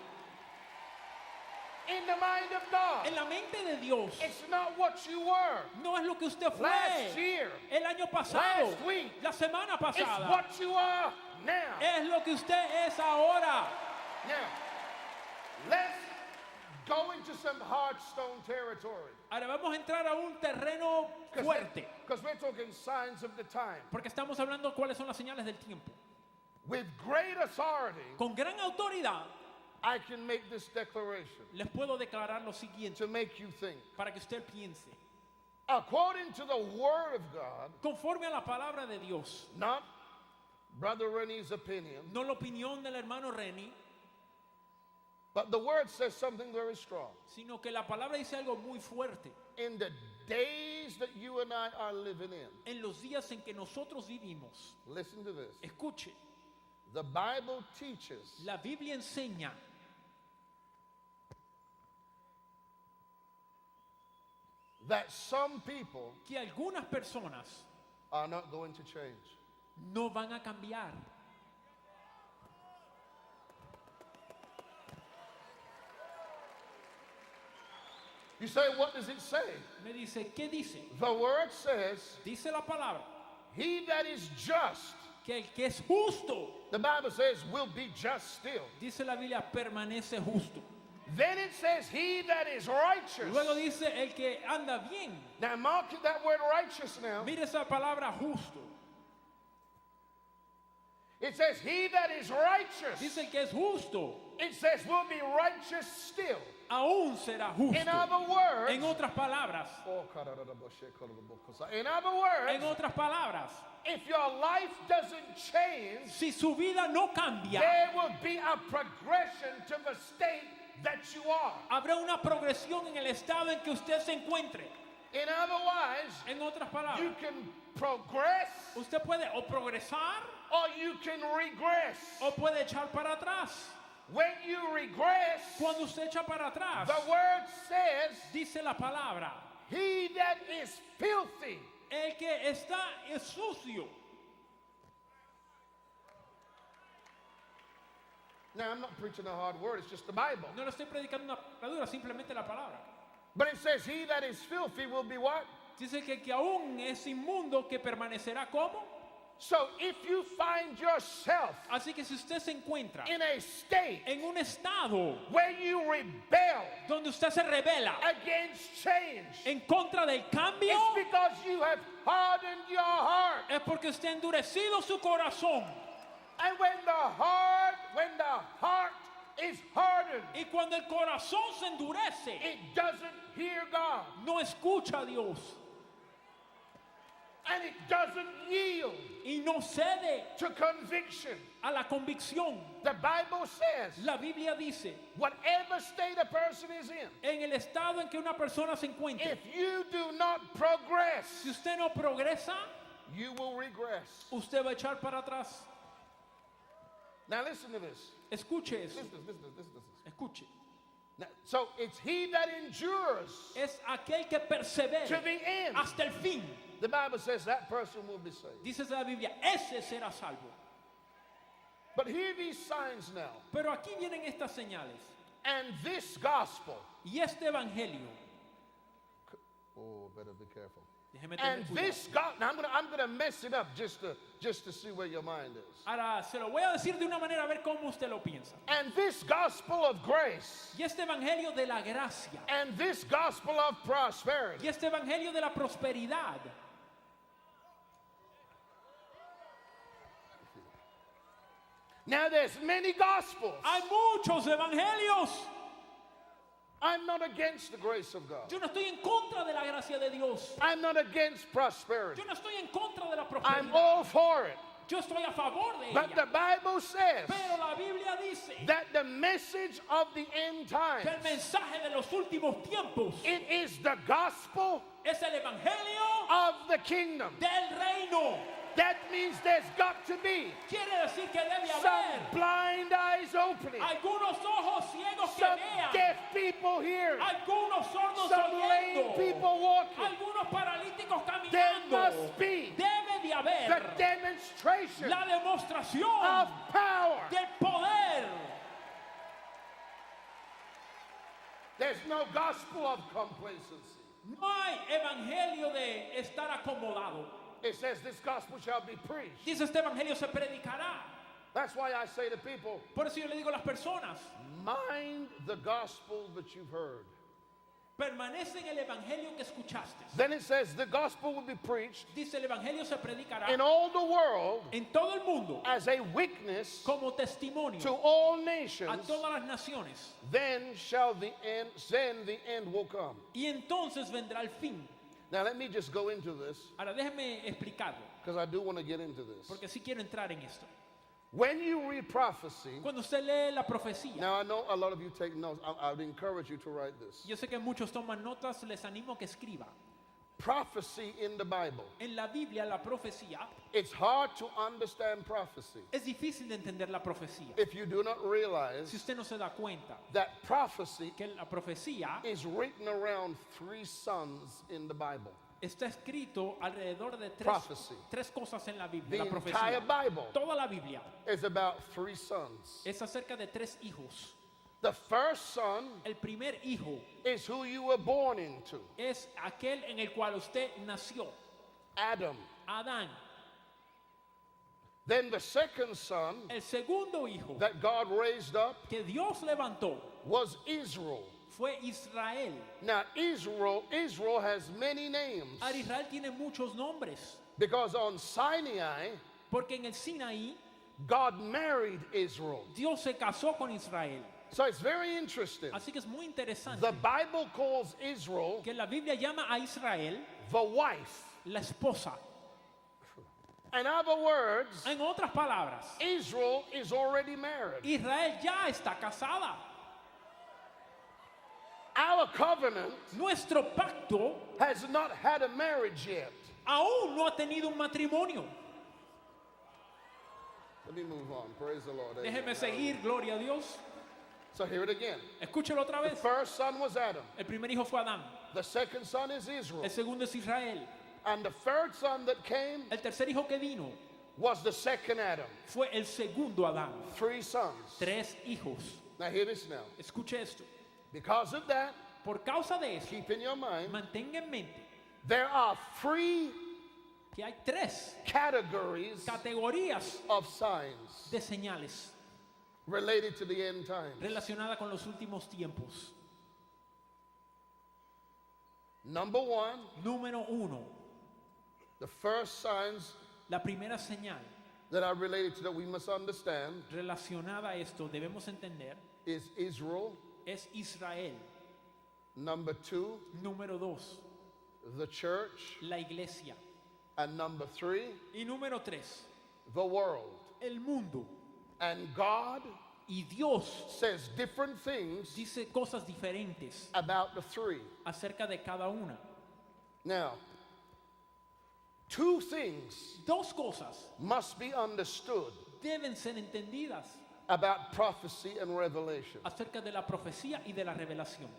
in the mind of God. En la mente de Dios, It's not what you were no es lo que usted fue last year. el año pasado, Last week. la semana It's pasada. what you are now. Es lo que usted es ahora. Now, let's go into some hard stone territory. Ahora vamos a entrar a un terreno fuerte, Because we're talking signs of the time. porque estamos hablando cuáles son las señales del tiempo. With great authority, Con gran autoridad, I can make this declaration les puedo declarar lo siguiente to make you think. para que usted piense. According to the Word of God, Conforme a la palabra de Dios, not Brother Rennie's opinion, no la opinión del hermano Reni, but the Word says something very strong. sino que la palabra dice algo muy fuerte. In the days that you and I are living in, En los días en que nosotros vivimos, listen to this. escuche, The Bible teaches la Biblia enseña that some people que algunas personas are not going to change. no van a cambiar. You say, what does it say? Me dice, ¿qué dice? The Word says, Dice la palabra he that is just, que el que es justo, the Bible says, will be just still. dice la Biblia, permanece justo. Then it says, he that is righteous. Luego dice el que anda bien. Now mark that word righteous now. Mire esa palabra justo. It says, he that is righteous. Dice el que es justo, It says, will be righteous still. aún será justo. In other words, En otras palabras, in other words, en otras palabras, if your life doesn't change, si su vida no cambia, there will be a progression to the state that you are. habrá una progresión en el estado en que usted se encuentre. In otherwise, En otras you palabras, can progress usted puede o progresar or you can regress. o puede echar para atrás. When you regress, Cuando usted echa para atrás, the word says, dice la palabra, he that is filthy. el que está es sucio. Now, I'm not preaching a hard word, it's just the Bible. No le estoy predicando una palabra, simplemente la palabra. But it says, he that is filthy will be what? Dice que el que aún es inmundo, que permanecerá como. So if you find yourself Así que si usted se encuentra in a state en un estado where you rebel donde usted se revela against change, en contra del cambio, it's because you have hardened your heart. es porque usted ha endurecido su corazón. And when the heart is hardened, Y cuando el corazón se endurece, it doesn't hear God no escucha a Dios and it doesn't yield y no cede to conviction. a la convicción. The Bible says, La Biblia dice, whatever state a person is in, en el estado en que una persona se encuentre, if you do not progress, si usted no progresa, you will regress. usted va a echar para atrás. Now listen to this. Escuche eso, Listen to this. escuche. Now, so it's he that endures Es aquel que to persevere the end. hasta el fin. The Bible says that person will be saved. Dice la Biblia, ese será salvo. But hear these signs now. Pero aquí vienen estas señales. And this gospel. Y este evangelio, Oh, better be careful. déjeme tener And cuidado. this God, now I'm gonna mess it up just to see where your mind is. Ahora se lo voy a decir de una manera a ver cómo usted lo piensa. And this gospel of grace, Y este evangelio de la gracia, and this gospel of prosperity, y este evangelio de la prosperidad, now there's many gospels. hay muchos evangelios. I'm not against the grace of God. Yo no estoy en contra de la gracia de Dios. I'm not against prosperity. Yo no estoy en contra de la I'm prosperidad. all for it. Yo estoy a favor de But the ella. Bible says Pero la Biblia dice that the message of the end times, que el mensaje de los últimos tiempos it is the gospel es el evangelio of the kingdom. del reino. That means there's got to be Quiere decir que debe some haber blind eyes opening, algunos ojos ciegos que some vean, deaf people hearing, algunos sordos some lame oyendo, people walking. algunos paralíticos There caminando. must be Debe de the haber demonstration la of demostración power. del poder. There's no gospel of complacency. No hay evangelio de estar acomodado. It says this gospel shall be preached. Dice este evangelio se predicará. That's why I say to people, Por eso yo le digo a las personas, mind the gospel that you've heard. Permanece en el evangelio que escuchaste. Then it says the gospel will be preached Dice el evangelio se predicará in all the world en todo el mundo as a witness como testimonio to all a nations. todas las naciones. Then the end will come. Y entonces vendrá el fin. Now let me just go into this Ahora déjeme explicarlo, because I do want to get into this. porque sí quiero entrar en esto. When you read prophecy, Cuando usted lee la profecía, now I know a lot of you take notes. I would encourage you to write this. yo sé que muchos toman notas, les animo a que escriban. Prophecy in the Bible. En la Biblia, la profecía, It's hard to understand prophecy es difícil de entender la profecía. if you do not Si realize usted no se da cuenta that prophecy que la profecía is written around three sons in the Bible. está escrito alrededor de Prophecy. tres cosas en la Biblia. The La profecía, entire Bible toda la Biblia is about three sons. es acerca de tres hijos. The first son El primer hijo is who you were born into, es aquel en el cual usted nació, Adam. Adán. Then the second son El segundo hijo that God raised up que Dios levantó was Israel. fue Israel. Now Israel has many names Ahora Israel tiene muchos nombres, because on Sinai porque en el Sinaí God married Israel. Dios se casó con Israel. So it's very interesting. Así que es muy interesante The Bible calls Israel que la Biblia llama a Israel the wife. la esposa. In other words, En otras palabras, Israel is already married. Israel ya está casada. Our covenant Nuestro pacto has not had a marriage yet. aún no ha tenido un matrimonio. Let me move on. Praise the Lord. Amen. Déjeme seguir, gloria a Dios. So hear it again. Escúchelo otra The vez. first son was Adam. El primer hijo fue Adán. The second son is Israel. El segundo es Israel. And the third son that came El tercer hijo que vino was the second Adam. fue el segundo Adán. Three sons. Tres hijos. Now hear this now. Escuche esto. Because of that, Por causa de eso, keep in your mind, mantenga en mente there are three que hay tres categories categorías of signs de señales related to the end times. relacionadas con los últimos tiempos. Number one, Número uno, the first signs la primera señal that are related to that we must understand relacionada a esto, debemos entender, is Israel. es Israel. Number two, Número dos, the church. la iglesia. And number three, Y número tres, the world. el mundo. And God Y Dios says different things dice cosas diferentes about the three. acerca de cada una. Now, two things Dos cosas must be understood deben ser entendidas about prophecy and revelation. acerca de la profecía y de la revelación.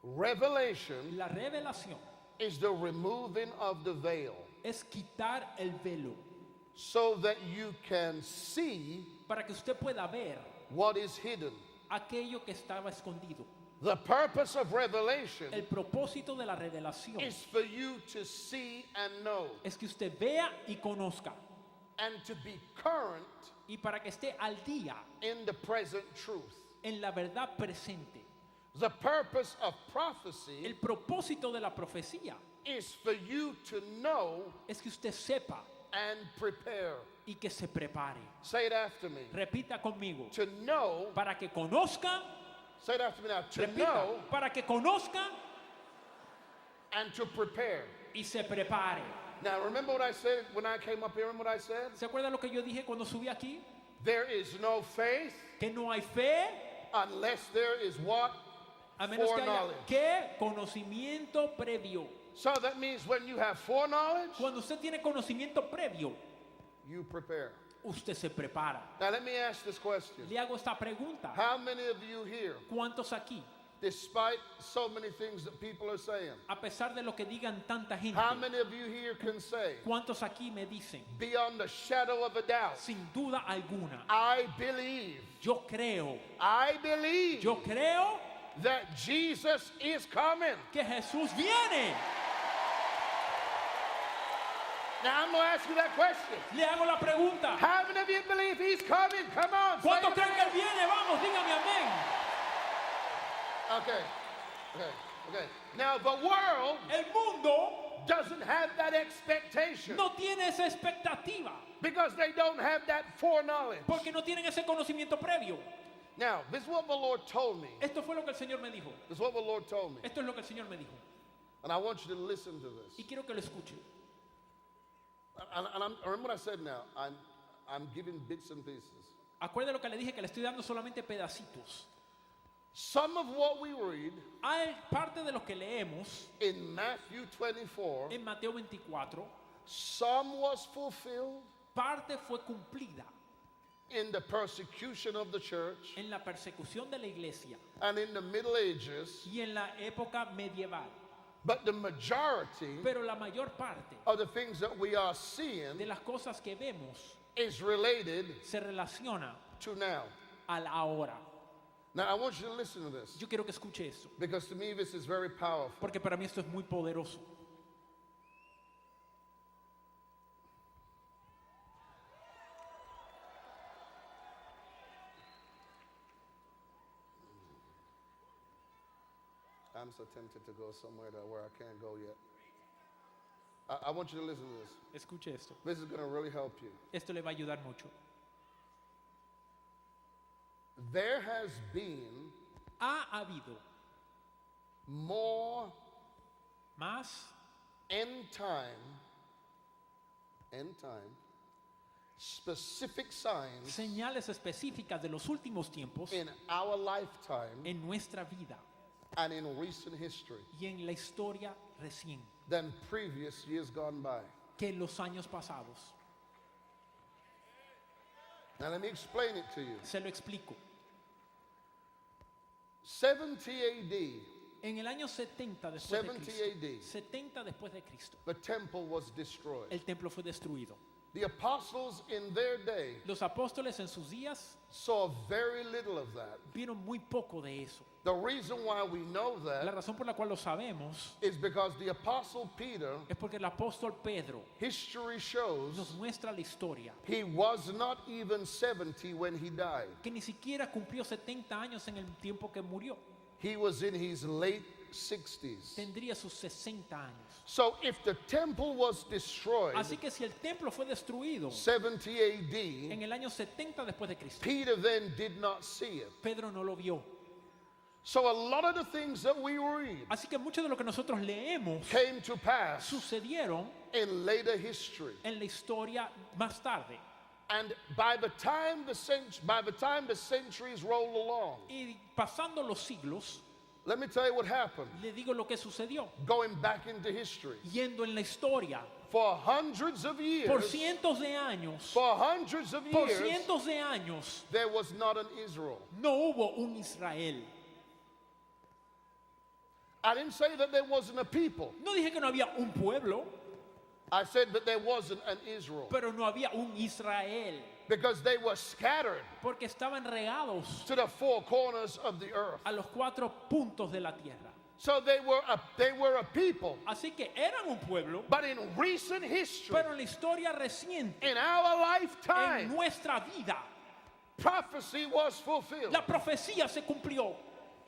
Revelation La revelación is the removing of the veil es quitar el velo so that you can see para que usted pueda ver what is hidden. aquello que estaba escondido. The purpose of revelation El propósito de la revelación is for you to see and know es que usted vea y conozca and to be current y para que esté al día in the present truth. en la verdad presente. The purpose of prophecy El propósito de la profecía is for you to know es que usted sepa and prepare. y que se prepare. Say it after me. Repita conmigo. To know, Para que conozca, say it after me now. To repita, know para que conozca and to prepare. y se prepare. Now, remember what I said when I came up here? Remember what I said? ¿Se acuerda lo que yo dije cuando subí aquí? There is no faith Que no hay fe unless there is what? a menos que haya Foreknowledge. que conocimiento previo. So that means when you have foreknowledge, Cuando usted tiene conocimiento previo, you prepare. usted se prepara. Now, let me ask this question. Le hago esta pregunta. How many of you here, ¿Cuántos aquí, despite so many things that people are saying, a pesar de lo que digan tanta gente, how many of you here can say, cuántos aquí me dicen, beyond the shadow of a doubt, sin duda alguna, I believe, yo creo that Jesus is coming? que Jesús viene? Now I'm going to ask you that question. Le hago la pregunta. How many of you believe he's coming? Come on. Say ¿Cuántos creen que amen. Él viene? Vamos, dígame amén. Okay. Okay, okay. Now the world El mundo doesn't have that expectation no tiene esa expectativa because they don't have that foreknowledge. porque no tienen ese conocimiento previo. Now, this is what the Lord told me. Esto fue lo que el Señor me dijo. This is what the Lord told me. Esto es lo que el Señor me dijo. And I want you to listen to this. Y quiero que lo escuche. Remember what I said now. I'm giving bits and pieces. Acuerde lo que le dije, que le estoy dando solamente pedacitos. Some of what we read Hay parte de lo que leemos in Matthew 24, en Mateo 24, some was fulfilled parte fue cumplida in the persecution of the church en la persecución de la iglesia and in the Middle Ages, y en la época medieval. but the majority Pero la mayor parte of the things that we are de seeing las cosas que vemos is related se relaciona to now. al ahora. Now, I want you to listen to this Yo quiero que escuche eso, because to me this is very powerful. porque para mí esto es muy poderoso. I'm so tempted to go somewhere where I can't go yet. I want you to listen to this. Escuche esto. This is going to really help you. Esto le va a ayudar mucho. There has been Ha habido more más end time, specific signs señales específicas de los últimos tiempos in our lifetime en nuestra vida and in recent history y en la historia recién than previous years gone by. que en los años pasados. Now let me explain it to you. Se lo explico. 70 AD, En el año 70 después de 70 Cristo, AD. 70 después de Cristo, the temple was destroyed. el templo fue destruido. The apostles in their day Los apóstoles en sus días saw very little of that. vieron muy poco de eso. The reason why we know La that razón por la cual lo sabemos is because the apostle Peter, es porque el apóstol Pedro history shows, nos muestra la historia he was not even 70 when he died. que ni siquiera cumplió 70 años en el tiempo que murió. He was in his late 60s. Tendría sus 60 años. So if the temple was destroyed Así que si el templo fue destruido 70 en AD, el año 70 después de Cristo, Peter then did not see it. Pedro no lo vio. So a lot of the things that we read Así que mucho de lo que nosotros leemos came to pass sucedieron in later history. en la historia más tarde. And by the time the centuries roll along, Y pasando los siglos, let me tell you what happened. le digo lo que sucedió. Going back into history, Yendo en la historia, for hundreds of years, por cientos de años, for hundreds of por years, cientos de años, there was not an Israel. no hubo un Israel. I didn't say that there wasn't a people. No dije que no había un pueblo, I said that there wasn't an Israel pero no había un Israel, because they were scattered porque estaban regados to the four corners of the earth. a los 4 puntos de la tierra. So they were a people. Así que eran un pueblo, But in recent history, pero en la historia reciente, in our en lifetime, nuestra vida, prophecy was fulfilled. la profecía se cumplió.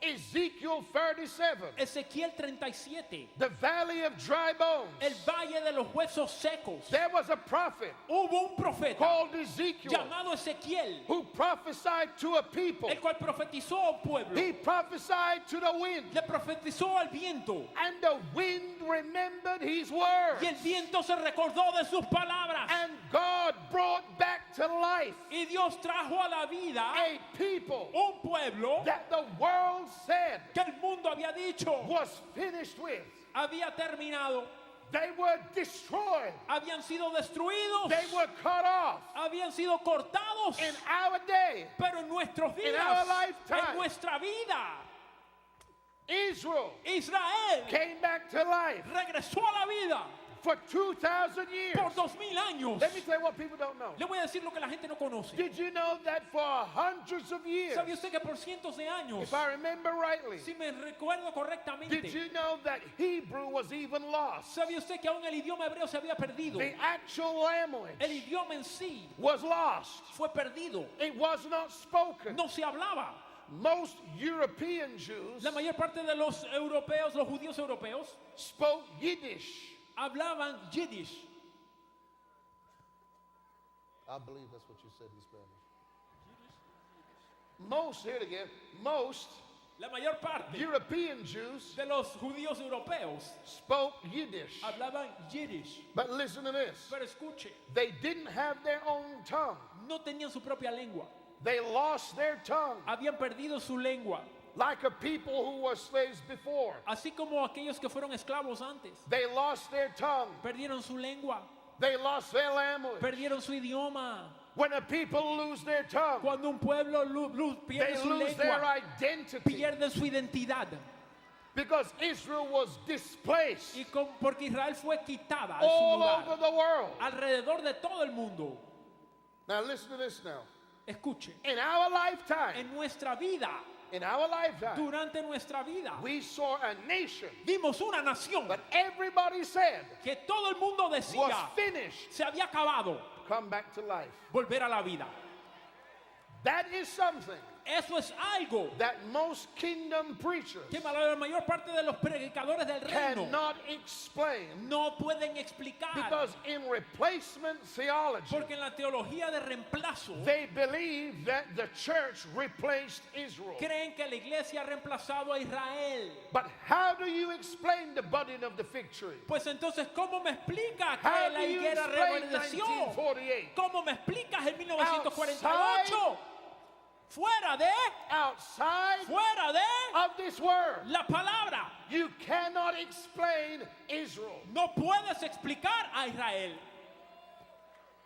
Ezekiel 37, Ezequiel 37, the valley of dry bones. el valle de los huesos secos. There was a prophet Hubo un profeta called Ezekiel llamado Ezequiel, who prophesied to a people. el cual profetizó a un pueblo, He prophesied to the wind, le profetizó al viento, and the wind remembered his words. y el viento se recordó de sus palabras, And God brought back to life y Dios trajo a la vida a people un pueblo that the world said que el mundo había dicho was finished with. había terminado. They were destroyed. Habían sido destruidos, They were cut off. habían sido cortados, In our day, pero en nuestros in días, our lifetime, en nuestra vida, Israel Israel came back to life regresó a la vida for 2,000 years. por 2000 años. Let me tell you what people don't know. Le voy a decir lo que la gente no conoce. Did you know that for hundreds of years, ¿Sabe usted que por cientos de años, if I remember rightly, si me recuerdo did correctamente, you know that Hebrew was even lost? ¿sabe usted que aún el idioma hebreo se había perdido? The actual language El idioma en sí was lost. fue perdido, It was not spoken. no se hablaba. most European Jews La mayor parte de los europeos, los judíos europeos, spoke Yiddish. hablaban Yiddish. I believe that's what you said in Spanish. Most, here it again, most La mayor parte European Jews de los judíos europeos spoke Yiddish. hablaban Yiddish. But listen to this. Pero escuche, They didn't have their own tongue. no tenían su propia lengua. They lost their tongue. Habían perdido su lengua. Like a people who were slaves before. Así como aquellos que fueron esclavos antes. They lost their tongue. Perdieron su lengua. They lost their language. Perdieron su idioma. When a people lose their tongue, Cuando un pueblo they pierde su lose their lengua, identity. pierde su identidad. Because Israel was displaced Porque Israel fue quitada de su all lugar, over the world. alrededor de todo el mundo. Now listen to this now. Escuche, In our lifetime, en nuestra vida, in our lifetime, durante nuestra vida, we saw a nation vimos una nación that everybody said que todo el mundo was decía finished, se había acabado, come back to life. volver a la vida. That is something Eso es algo that most kingdom preachers que la mayor parte de los predicadores del reino cannot explain, no pueden explicar. because in replacement theology, Porque en la teología de reemplazo they believe that the church replaced Israel. creen que la iglesia ha reemplazado a Israel. But how do you explain the budding of the fig tree? Pues entonces, ¿cómo me explica How que do la you higuera explain reverdeció? 1948? ¿Cómo me explicas el 1948? Outside Fuera Outside de of this word, la palabra. you cannot explain Israel. No puedes explicar a Israel.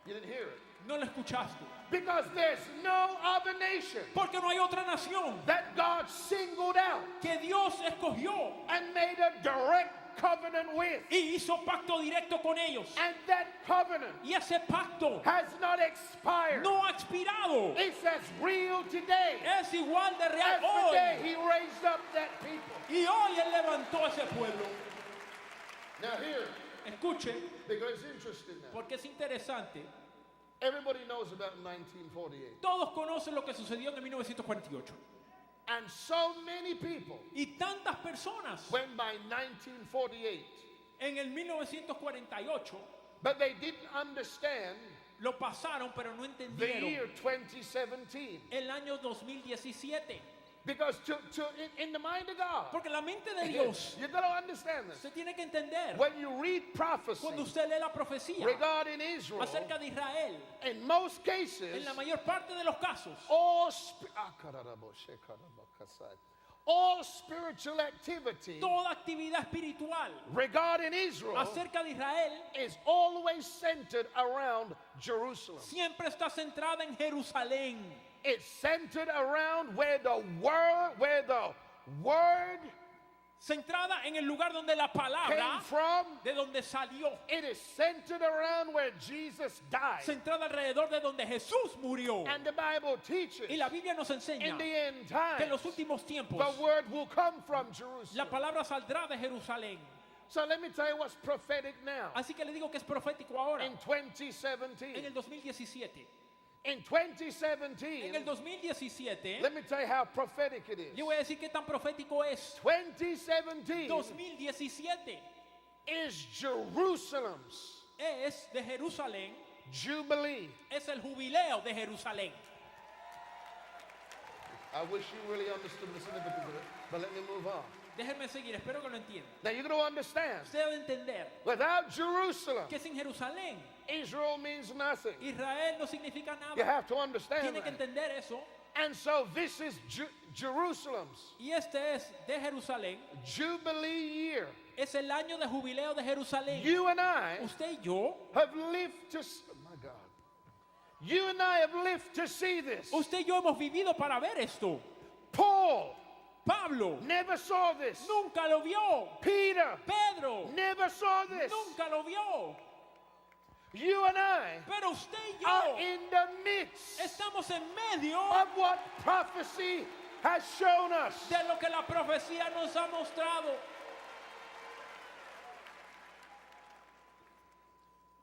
You didn't hear it. No lo escuchaste. Because there's no other nation Porque no hay otra nación that God singled out que Dios escogió and made a direct covenant with. y hizo pacto directo con ellos. And that covenant Y ese pacto has not expired. no ha expirado. It's as real today Es igual de real as the day hoy. he raised up that people. Y hoy Él levantó a ese pueblo. Now here, Escuche, because it's interesting now. porque es interesante. Everybody knows about 1948. Todos conocen lo que sucedió en el 1948. And so many people, Y tantas personas when by 1948, en el 1948 but they didn't understand lo pasaron, pero no the entendieron year 2017. el año 2017. Because in the mind of God, Porque la mente de Dios you got to understand this. se tiene que entender. When you read prophecy Cuando usted lee la profecía regarding Israel, acerca de Israel, in most cases, en la mayor parte de los casos, all spiritual activity toda actividad espiritual regarding Israel acerca de Israel is always centered around Jerusalem. siempre está centrada en Jerusalén. It's centered around where the word Centrada en el lugar donde la came palabra, from. de donde salió. It is centered around where Jesus died. Centrada alrededor de donde Jesús murió. And the Bible teaches Y la Biblia nos enseña in the end que en times los últimos tiempos the word will come from la Jerusalem. palabra saldrá de Jerusalén. So let me tell you what's prophetic now. Así que le digo que es profético ahora, In en el 2017. 2017. In En 2017, el 2017, let me tell you how prophetic it is. yo voy a decir qué tan profético es. 2017 2017 is Jerusalem's es de Jerusalén, Jubilee. es el jubileo de Jerusalén. I wish you really understood the significance of it, but let me move on. Déjenme seguir, espero que lo entiendan. Now you're going to understand, Usted debe entender without Jerusalem, que sin Jerusalén, Israel means nothing. Israel no significa You nada. have to understand Tiene que that. entender eso. And so this is Jerusalem's Y este es de Jerusalén, Jubilee year. es el año de jubileo de Jerusalén. You and I Usted y yo, have lived to, oh my God. You and I have lived to see this. usted y yo hemos vivido para ver esto. Paul Pablo never saw this. nunca lo vio. Peter Pedro never saw this. nunca lo vio. You and I Pero usted y are yo in the midst estamos en medio of what prophecy has shown us. de lo que la profecía nos ha mostrado.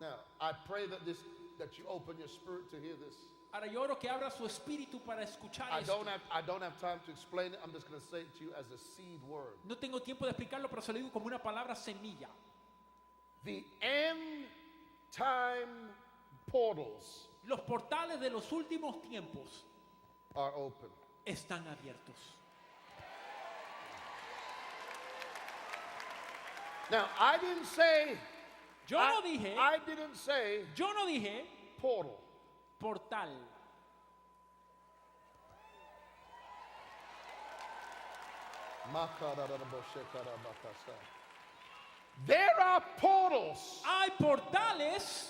Now, I pray that you open your spirit to hear this. Ahora yo oro que abra su espíritu para escuchar I esto. don't have time to explain it. I'm just going to say it to you as a seed word. No tengo tiempo de explicarlo, pero se lo digo como una palabra semilla. The end time portals Los portales de los últimos tiempos are open. están abiertos. Now, I didn't say, Yo no dije, I didn't say yo no dije portal. portal. There are portals. Hay portales,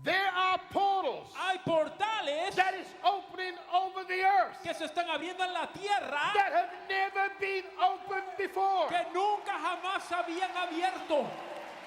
There are portals hay portales that is opening over the earth que se están abriendo en la tierra that have never been opened before. que nunca jamás se habían abierto.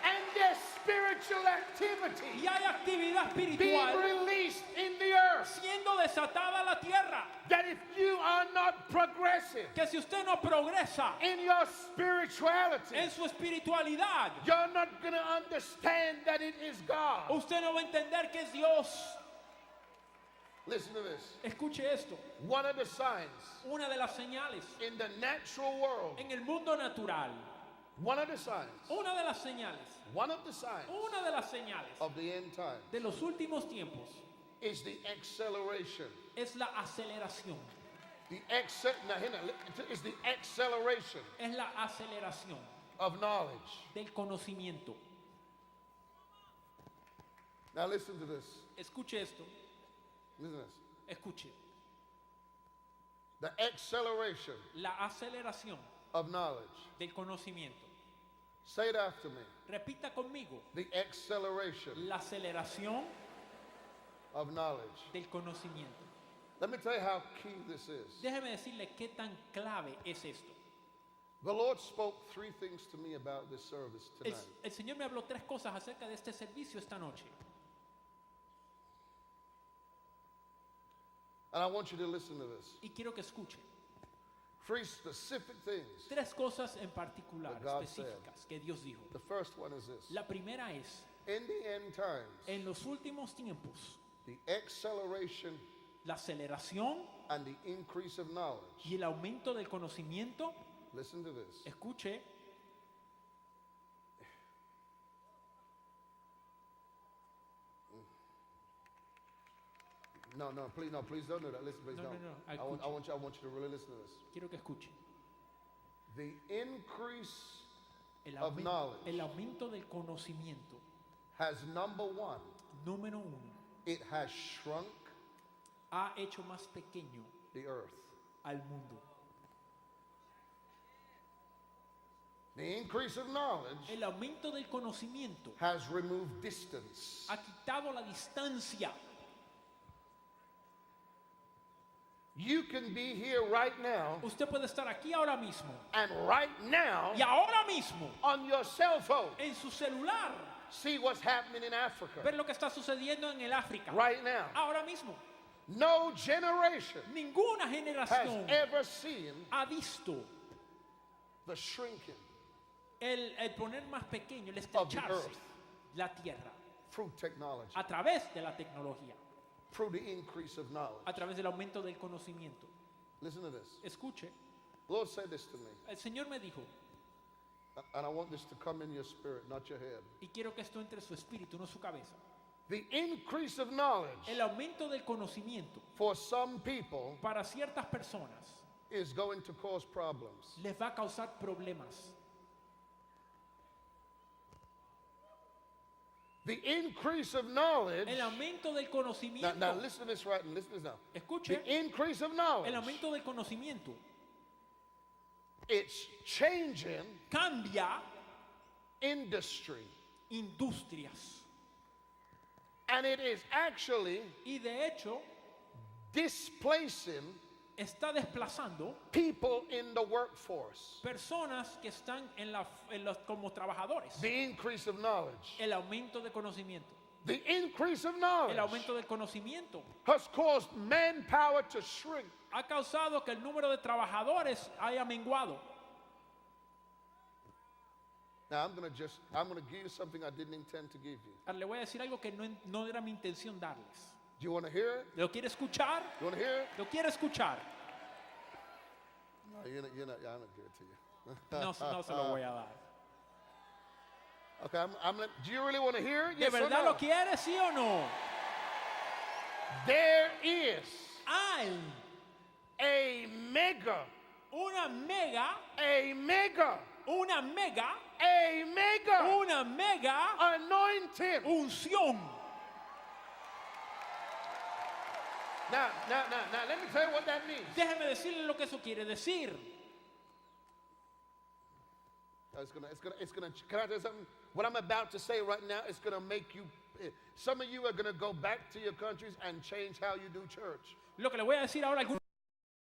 And there's spiritual activity Y hay actividad being espiritual released in the earth siendo desatada a la tierra. that if you are not progressive Que si usted no progresa in your spirituality, en su espiritualidad, you're not going to understand that it is God. usted no va a entender que es Dios. Listen to this. Escuche esto. One of the signs Una de las señales in the natural world, en el mundo natural, one of the signs, una de las señales, one of the signs una de las señales of the end time de los últimos tiempos is the acceleration. es la aceleración. Is the acceleration Es la aceleración of knowledge. del conocimiento. Now listen to this. Escuche esto. Listen to this. Escuche. The acceleration La aceleración of knowledge. del conocimiento. Say it after me. Repita conmigo. The acceleration La aceleración of knowledge. del conocimiento. Let me tell you how key this is. Déjeme decirle qué tan clave es esto. The Lord spoke three things to me about this service tonight. El Señor me habló tres cosas acerca de este servicio esta noche. And I want you to listen to this. Y quiero que escuche. Three specific things. Tres cosas en particular, That God específicas, que Dios dijo. The first one is this. La primera es, In the end times, en los últimos tiempos, the acceleration la aceleración and the increase of knowledge. y el aumento del conocimiento, Listen to this. escuche, No, please don't do that. Listen, please No, don't. no, no, I want you to really listen to this. quiero que escuche. The increase El knowledge. el aumento del conocimiento, has, number one, número uno, it has shrunk ha hecho más pequeño the earth. al mundo. The increase of knowledge El aumento del conocimiento has removed distance. ha quitado la distancia. You can be here right now Usted puede estar aquí ahora mismo and right now y ahora mismo on your cell phone en su celular see what's happening in Africa. ver lo que está sucediendo en el África. Right now. Ahora mismo. No generation Ninguna has generación ever seen ha visto the shrinking el poner más pequeño, el of the estrecharse earth la tierra through technology, a través de la tecnología, through the increase of knowledge. a través del aumento del conocimiento. Listen to this. Escuche, The Lord said this to me, el Señor me dijo, and I want this to come in your spirit, not your head. y quiero que esto entre en su espíritu, no en su cabeza. The increase of knowledge El aumento del conocimiento for some people para ciertas personas is going to cause problems. les va a causar problemas. The increase of knowledge. El aumento del Now conocimiento, listen to this right, and listen to this now. escuche, The increase of knowledge. el aumento del conocimiento It's changing cambia industry. industrias. And it is actually Y de hecho, displacing está desplazando people in the workforce. personas que están como trabajadores. The increase of knowledge. El aumento de conocimiento. The increase of El knowledge aumento del conocimiento has caused manpower to shrink. ha causado que el número de trabajadores haya menguado. Now I'm going to give you something I didn't intend to give you. Ahora, le voy a decir algo que no era mi intención darles. Do you want to hear it? ¿Lo quiere escuchar? You want to hear it? ¿Lo quiere escuchar? No, I'm not give it to you. No, no se lo voy a dar. Okay, do you really want to hear it? ¿De Yes or verdad no? lo quiere, sí o no? There is Hay a mega, una mega, a mega, una mega, a mega una mega anointing. unción. Now, let me tell you what that means. Déjeme decirle lo que eso quiere decir. Can I tell you something? What I'm about to say right now is going to make you, some of you are going to go back to your countries and change how you do church. Lo que le voy a decir ahora, algunos